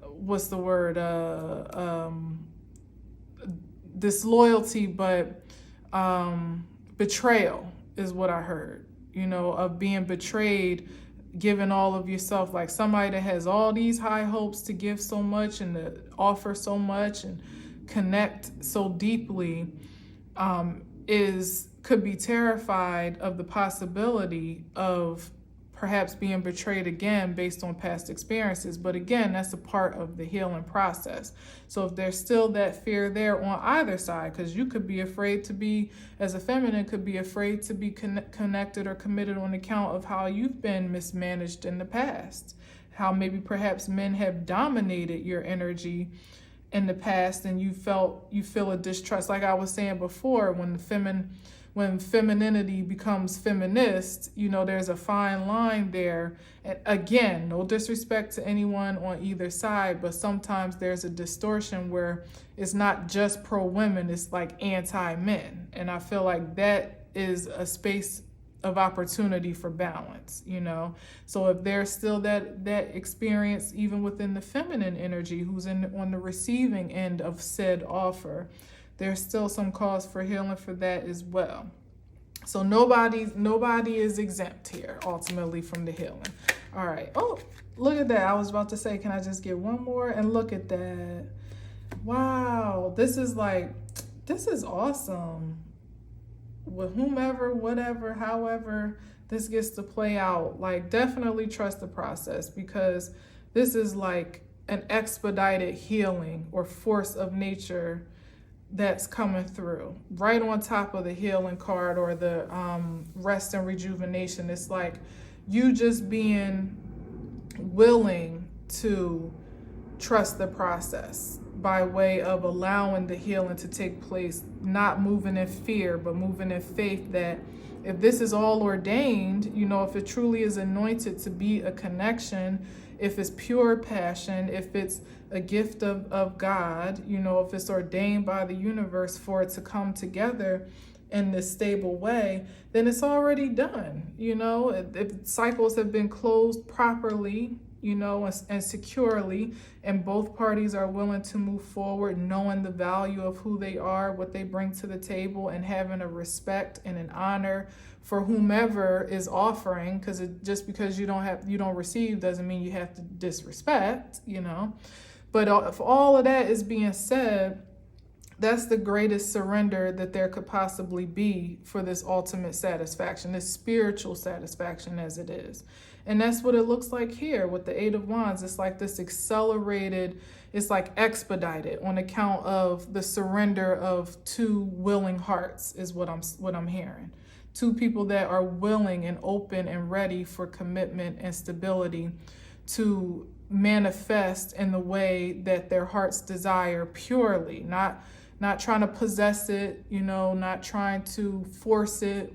[SPEAKER 1] what's the word, disloyalty, but betrayal is what I heard, of being betrayed, giving all of yourself, like somebody that has all these high hopes to give so much and to offer so much and connect so deeply, could be terrified of the possibility of perhaps being betrayed again based on past experiences. But again, that's a part of the healing process. So if there's still that fear there on either side, because you could be afraid to be, as a feminine, could be afraid to be connected or committed on account of how you've been mismanaged in the past, how maybe perhaps men have dominated your energy in the past and you feel a distrust. Like I was saying before, when femininity becomes feminist, there's a fine line there. And again, no disrespect to anyone on either side, but sometimes there's a distortion where it's not just pro-women, it's like anti-men. And I feel like that is a space of opportunity for balance, So if there's still that experience, even within the feminine energy, who's on the receiving end of said offer, there's still some cause for healing for that as well. So nobody is exempt here, ultimately, from the healing. All right. Oh, look at that. I was about to say, can I just get one more? And look at that. Wow. This is awesome. With whomever, whatever, however this gets to play out, like definitely trust the process, because this is like an expedited healing or force of nature that's coming through right on top of the healing card or the rest and rejuvenation. It's like you just being willing to trust the process by way of allowing the healing to take place, not moving in fear, but moving in faith that if this is all ordained, if it truly is anointed to be a connection, if it's pure passion, if it's a gift of God, if it's ordained by the universe for it to come together in this stable way, then it's already done. If cycles have been closed properly, and securely, and both parties are willing to move forward, knowing the value of who they are, what they bring to the table, and having a respect and an honor for whomever is offering, because just because you don't receive doesn't mean you have to disrespect, But if all of that is being said, that's the greatest surrender that there could possibly be for this ultimate satisfaction, this spiritual satisfaction as it is. And that's what it looks like here with the Eight of Wands. It's like this accelerated, it's like expedited on account of the surrender of two willing hearts is what I'm hearing. Two people that are willing and open and ready for commitment and stability to manifest in the way that their hearts desire purely, not trying to possess it, not trying to force it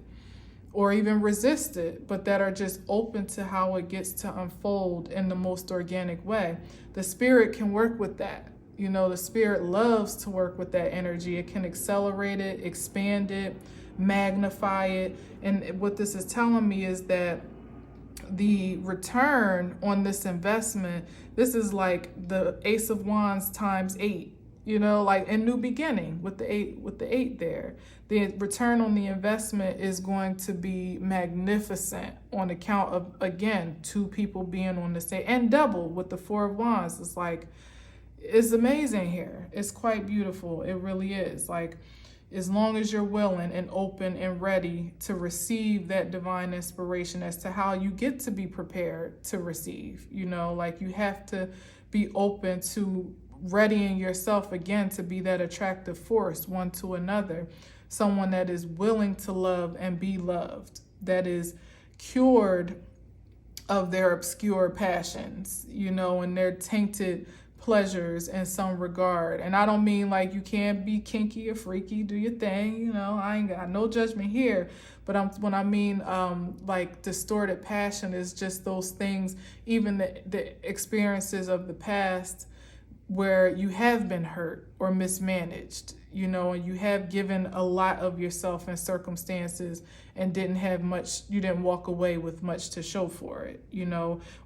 [SPEAKER 1] or even resist it, but that are just open to how it gets to unfold in the most organic way. The spirit can work with that. The spirit loves to work with that energy. It can accelerate it, expand it, magnify it. And what this is telling me is that the return on this investment, this is like the Ace of Wands times 8. Like a new beginning with the eight there. The return on the investment is going to be magnificent on account of, again, two people being on the stage, and double with the Four of Wands. It's amazing here. It's quite beautiful. It really is. Like, as long as you're willing and open and ready to receive that divine inspiration as to how you get to be prepared to receive, like you have to be open to readying yourself again to be that attractive force one to another, someone that is willing to love and be loved, that is cured of their obscure passions, and their tainted pleasures in some regard. And I don't mean like you can't be kinky or freaky, do your thing, I ain't got no judgment here, but when I mean like distorted passion is just those things, even the experiences of the past where you have been hurt or mismanaged, and you have given a lot of yourself in circumstances and you didn't walk away with much to show for it,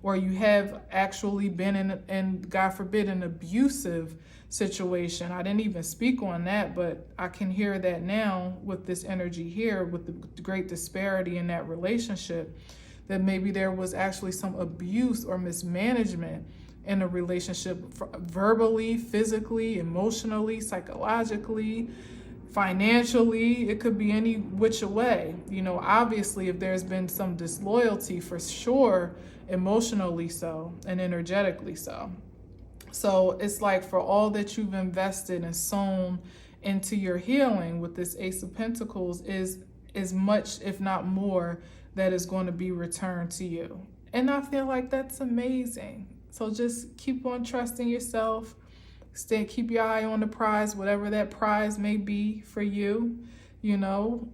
[SPEAKER 1] or you have actually been in, God forbid, an abusive situation. I didn't even speak on that, but I can hear that now with this energy here, with the great disparity in that relationship, that maybe there was actually some abuse or mismanagement in a relationship, verbally, physically, emotionally, psychologically, financially. It could be any which way. Obviously, if there's been some disloyalty, for sure, emotionally so and energetically so. So it's like, for all that you've invested and sown into your healing with this Ace of Pentacles is as much, if not more, that is going to be returned to you. And I feel like that's amazing. So just keep on trusting yourself. Keep your eye on the prize, whatever that prize may be for you.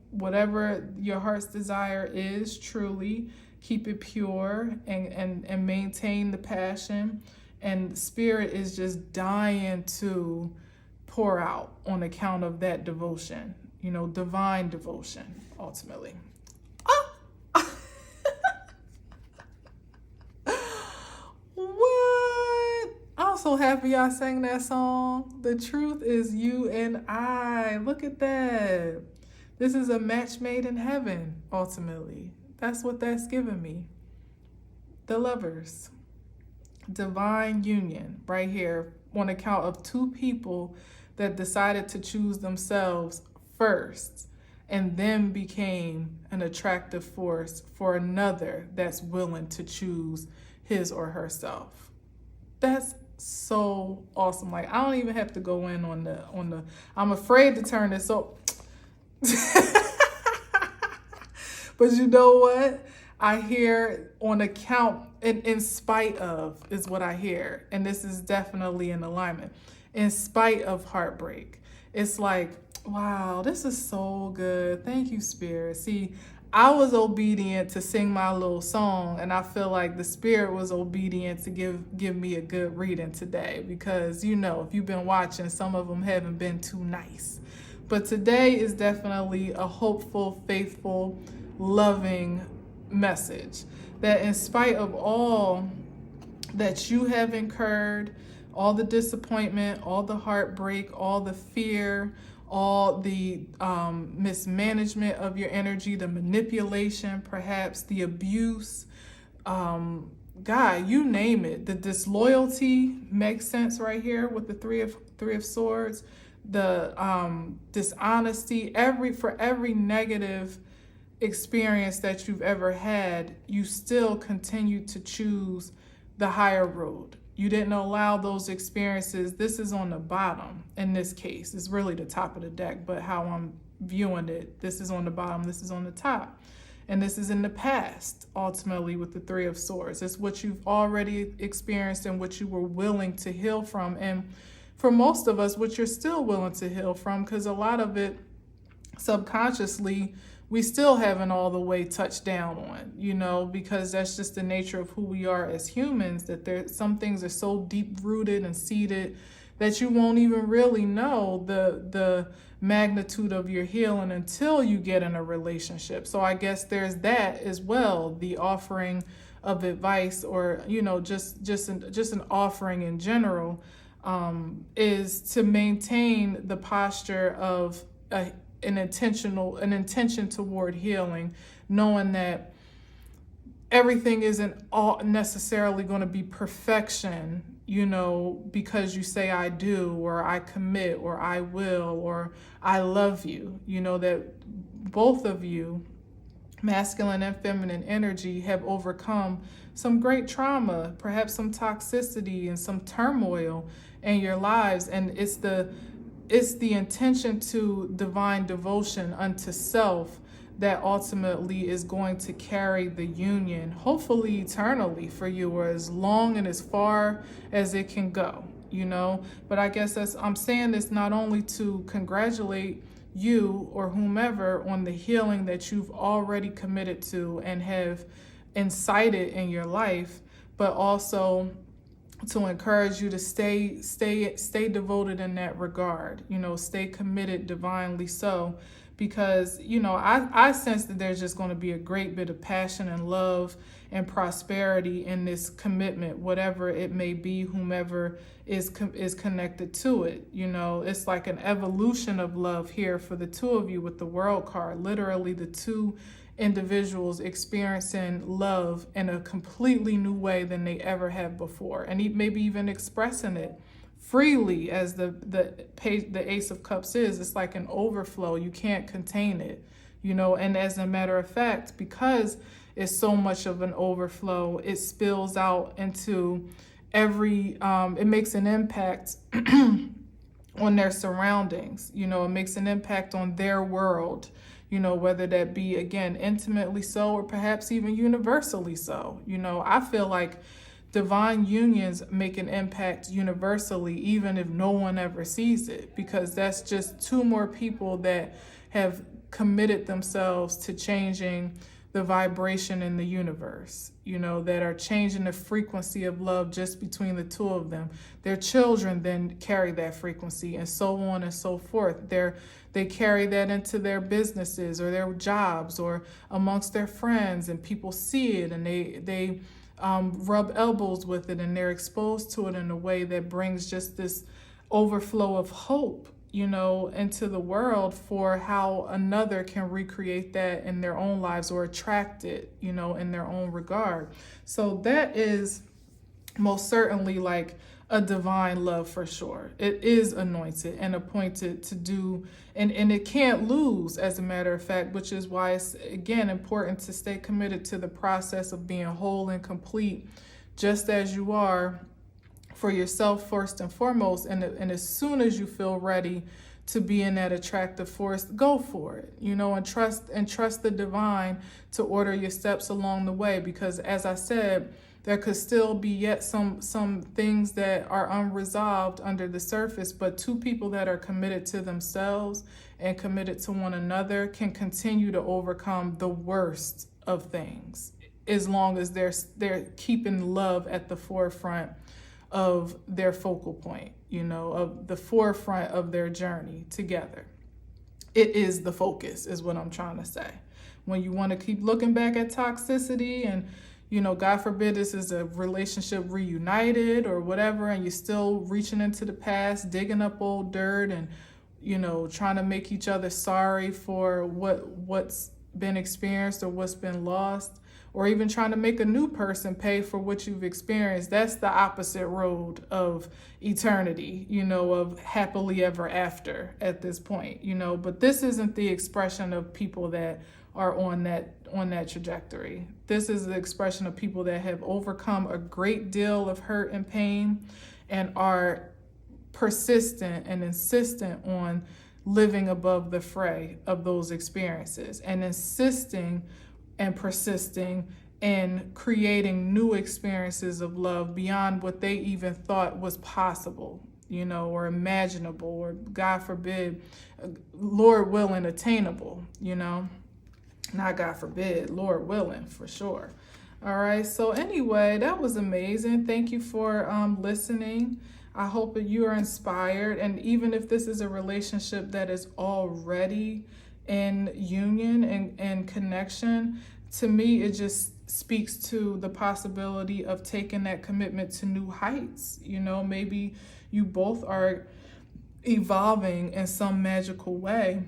[SPEAKER 1] Whatever your heart's desire is, truly keep it pure and maintain the passion. And Spirit is just dying to pour out on account of that devotion, divine devotion, ultimately. I'm so happy I sang that song. The truth is you and I. Look at that. This is a match made in heaven, ultimately. That's what that's given me. The lovers. Divine union right here on account of two people that decided to choose themselves first and then became an attractive force for another that's willing to choose his or herself. That's so awesome. Like, I don't even have to go in on the I'm afraid to turn this up. But you know what? I hear on account, in spite of is what I hear. And this is definitely in alignment. In spite of heartbreak. It's like, wow, this is so good. Thank you, Spirit. See, I was obedient to sing my little song, and I feel like the Spirit was obedient to give me a good reading today, because you know, if you've been watching, some of them haven't been too nice. But today is definitely a hopeful, faithful, loving message that in spite of all that you have incurred, all the disappointment, all the heartbreak, all the fear, all the mismanagement of your energy, the manipulation, perhaps the abuse, God, you name it. The disloyalty makes sense right here with the three of swords. The dishonesty, for every negative experience that you've ever had, you still continue to choose the higher road. You didn't allow those experiences. This is on the bottom in this case. It's really the top of the deck, but how I'm viewing it, this is on the bottom, this is on the top. And this is in the past, ultimately, with the Three of Swords. It's what you've already experienced and what you were willing to heal from. And for most of us, what you're still willing to heal from, because a lot of it subconsciously, we still haven't all the way touched down on, you know, because that's just the nature of who we are as humans, that some things are so deep rooted and seated that you won't even really know the magnitude of your healing until you get in a relationship. So I guess there's that as well, the offering of advice, or, you know, just an offering in general, is to maintain the posture of an intention toward healing, knowing that everything isn't all necessarily going to be perfection, you know, because you say I do, or I commit, or I will, or I love you. You know that both of you, masculine and feminine energy, have overcome some great trauma, perhaps some toxicity and some turmoil in your lives, and it's the intention to divine devotion unto self that ultimately is going to carry the union, hopefully eternally for you, or as long and as far as it can go, you know. But I guess I'm saying this not only to congratulate you or whomever on the healing that you've already committed to and have incited in your life, but also to encourage you to stay devoted in that regard, you know, stay committed divinely so, because, you know, I sense that there's just going to be a great bit of passion and love and prosperity in this commitment, whatever it may be, whomever is connected to it. You know, it's like an evolution of love here for the two of you with the World card, literally the two individuals experiencing love in a completely new way than they ever have before, and maybe even expressing it freely, as the Ace of Cups is. It's like an overflow. You can't contain it, you know. And as a matter of fact, because it's so much of an overflow, it spills out into every it makes an impact on their surroundings, you know. It makes an impact on their world, you know, whether that be, again, intimately so, or perhaps even universally so. You know, I feel like divine unions make an impact universally, even if no one ever sees it, because that's just two more people that have committed themselves to changing the vibration in the universe, you know, that are changing the frequency of love just between the two of them. Their children then carry that frequency, and so on and so forth. They carry that into their businesses or their jobs or amongst their friends, and people see it, and they rub elbows with it, and they're exposed to it in a way that brings just this overflow of hope, you know, into the world for how another can recreate that in their own lives or attract it, you know, in their own regard. So that is most certainly like a divine love for sure. It is anointed and appointed to do, and it can't lose, as a matter of fact, which is why it's, again, important to stay committed to the process of being whole and complete, just as you are, for yourself first and foremost. And as soon as you feel ready to be in that attractive force, go for it, and trust the divine to order your steps along the way. Because as I said, there could still be yet some things that are unresolved under the surface, but two people that are committed to themselves and committed to one another can continue to overcome the worst of things, as long as they're keeping love at the forefront of their focal point, of the forefront of their journey together. It is the focus, is what I'm trying to say. When you want to keep looking back at toxicity and, God forbid this is a relationship reunited or whatever, and you're still reaching into the past, digging up old dirt and, trying to make each other sorry for what's been experienced or what's been lost, or even trying to make a new person pay for what you've experienced. That's the opposite road of eternity, of happily ever after at this point, but this isn't the expression of people that are on that trajectory. This is the expression of people that have overcome a great deal of hurt and pain and are persistent and insistent on living above the fray of those experiences and insisting and persisting in creating new experiences of love beyond what they even thought was possible, or imaginable, or God forbid, Lord willing, attainable, not God forbid, Lord willing, for sure. All right. So anyway, that was amazing. Thank you for listening. I hope that you are inspired. And even if this is a relationship that is already in union and connection, to me, it just speaks to the possibility of taking that commitment to new heights. Maybe you both are evolving in some magical way.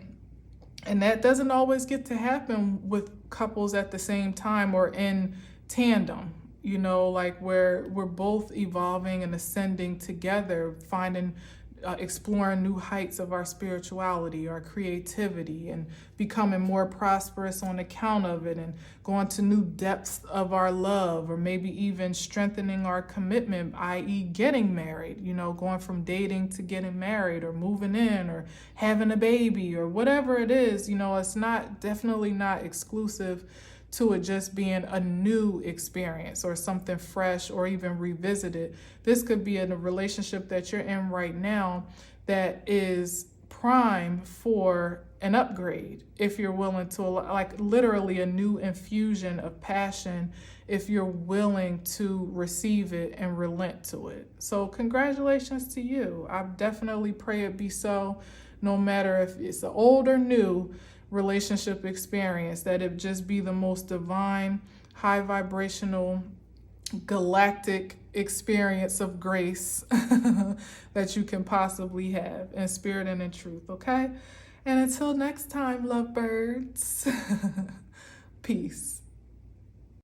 [SPEAKER 1] And that doesn't always get to happen with couples at the same time or in tandem, like where we're both evolving and ascending together, exploring new heights of our spirituality, our creativity, and becoming more prosperous on account of it, and going to new depths of our love, or maybe even strengthening our commitment, i.e. getting married, going from dating to getting married, or moving in, or having a baby, or whatever it is. It's definitely not exclusive to it just being a new experience or something fresh or even revisited. This could be in a relationship that you're in right now that is prime for an upgrade, if you're willing to, like literally a new infusion of passion, if you're willing to receive it and relent to it. So congratulations to you. I definitely pray it be so, no matter if it's an old or new relationship experience, that it just be the most divine, high vibrational, galactic experience of grace that you can possibly have in spirit and in truth. Okay? And until next time, lovebirds, peace.